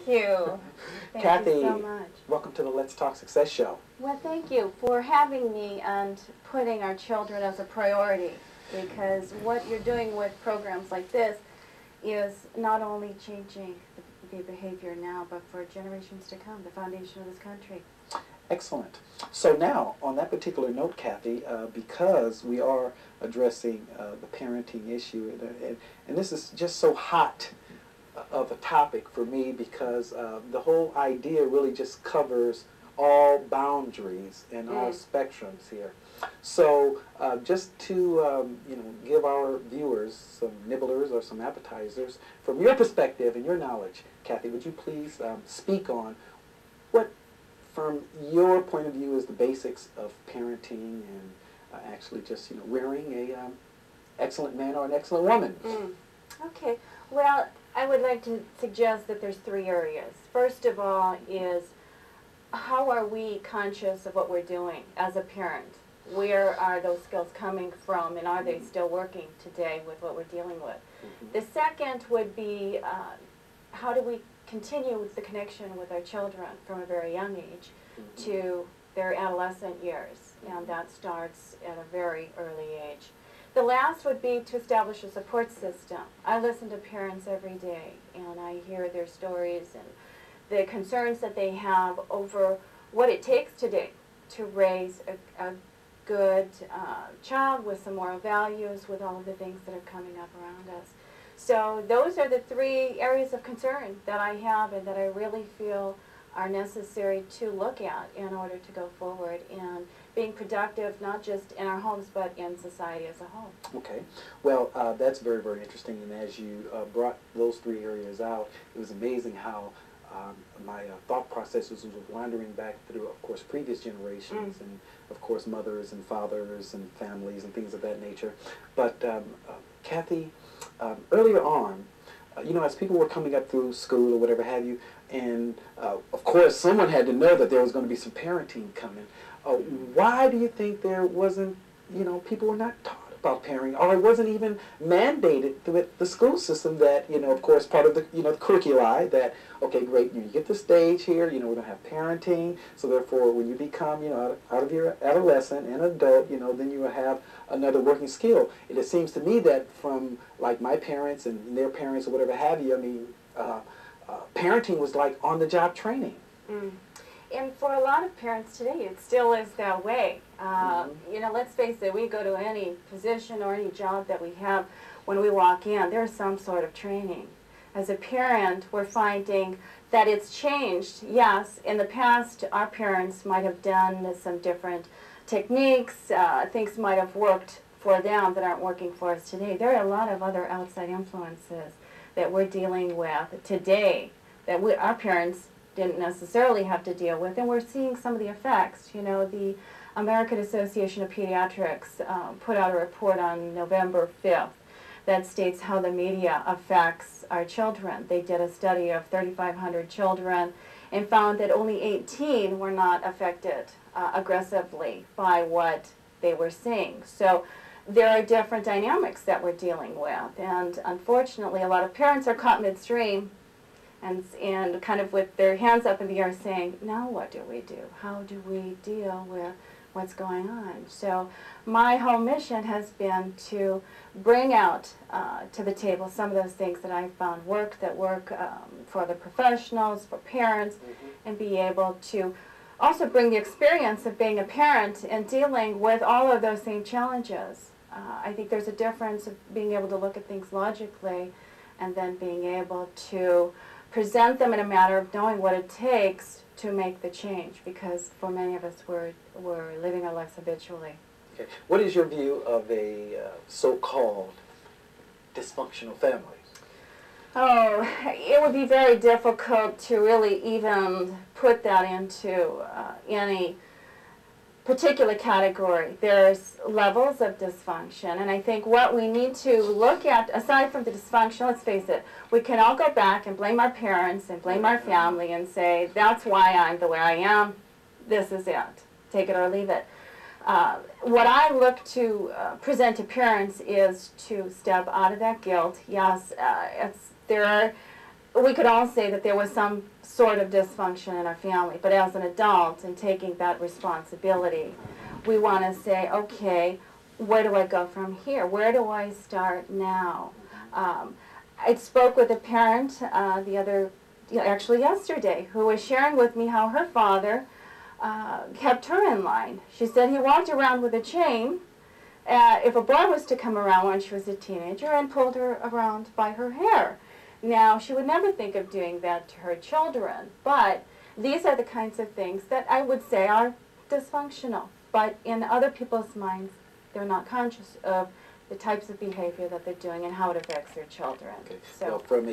Thank you. Thank Cathi, you so much. Welcome to the Let's Talk Success Show. Well, thank you for having me and putting our children as a priority, because what you're doing with programs like this is not only changing the behavior now, but for generations to come, the foundation of this country. Excellent. So now, on that particular note, Cathi, because we are addressing the parenting issue, and this is just so hot of a topic for me, because the whole idea really just covers all boundaries and all spectrums here. So just to give our viewers some nibblers or some appetizers, from your perspective and your knowledge, Cathi, would you please speak on what, from your point of view, is the basics of parenting and actually just rearing a excellent man or an excellent woman? Okay. Well, I would like to suggest that there's 3 areas. First of all is, how are we conscious of what we're doing as a parent? Where are those skills coming from, and are they still working today with what we're dealing with? The second would be, how do we continue with the connection with our children from a very young age to their adolescent years, and that starts at a very early age. The last would be to establish a support system. I listen to parents every day, and I hear their stories and the concerns that they have over what it takes today to raise a good child with some moral values, with all of the things that are coming up around us. So those are the 3 areas of concern that I have and that I really feel are necessary to look at in order to go forward and being productive, not just in our homes, but in society as a whole. Okay. Well, that's very, very interesting. And as you brought those 3 areas out, it was amazing how my thought processes was wandering back through, of course, previous generations and, of course, mothers and fathers and families and things of that nature. But, Cathi, earlier on, as people were coming up through school or whatever have you, and, of course, someone had to know that there was going to be some parenting coming. Why do you think there wasn't, people were not taught about parenting, or it wasn't even mandated through the school system that, of course, part of the, the curricula that, okay, great, you get the stage here, we're going to have parenting, so therefore when you become, out of your adolescent and adult, then you will have another working skill. And it seems to me that from, like, my parents and their parents or whatever have you, I mean, parenting was like on-the-job training. And for a lot of parents today, it still is that way. Let's face it, we go to any position or any job that we have, when we walk in, there's some sort of training. As a parent, we're finding that it's changed. Yes, in the past, our parents might have done some different techniques, things might have worked for them that aren't working for us today. There are a lot of other outside influences that we're dealing with today that our parents didn't necessarily have to deal with, and we're seeing some of the effects. The American Association of Pediatrics put out a report on November 5th that states how the media affects our children. They did a study of 3,500 children and found that only 18 were not affected aggressively by what they were seeing. So there are different dynamics that we're dealing with, and unfortunately a lot of parents are caught midstream and kind of with their hands up in the air saying, now what do we do? How do we deal with what's going on? So my whole mission has been to bring out to the table some of those things that I found that work for the professionals, for parents, and be able to also bring the experience of being a parent and dealing with all of those same challenges. I think there's a difference of being able to look at things logically and then being able to present them in a matter of knowing what it takes to make the change, because for many of us we're living our lives habitually. Okay. What is your view of a so-called dysfunctional family? Oh, it would be very difficult to really even put that into any particular category. There's levels of dysfunction, and I think what we need to look at, aside from the dysfunction, let's face it, we can all go back and blame our parents and blame our family and say, that's why I'm the way I am, this is it, take it or leave it. What I look to present to parents is to step out of that guilt. Yes, there are we could all say that there was some sort of dysfunction in our family, but as an adult and taking that responsibility, we want to say, okay, where do I go from here? Where do I start now? I spoke with a parent actually yesterday, who was sharing with me how her father kept her in line. She said he walked around with a chain if a boy was to come around when she was a teenager and pulled her around by her hair. Now, she would never think of doing that to her children, but these are the kinds of things that I would say are dysfunctional. But in other people's minds, they're not conscious of the types of behavior that they're doing and how it affects their children. Okay. So, well, from a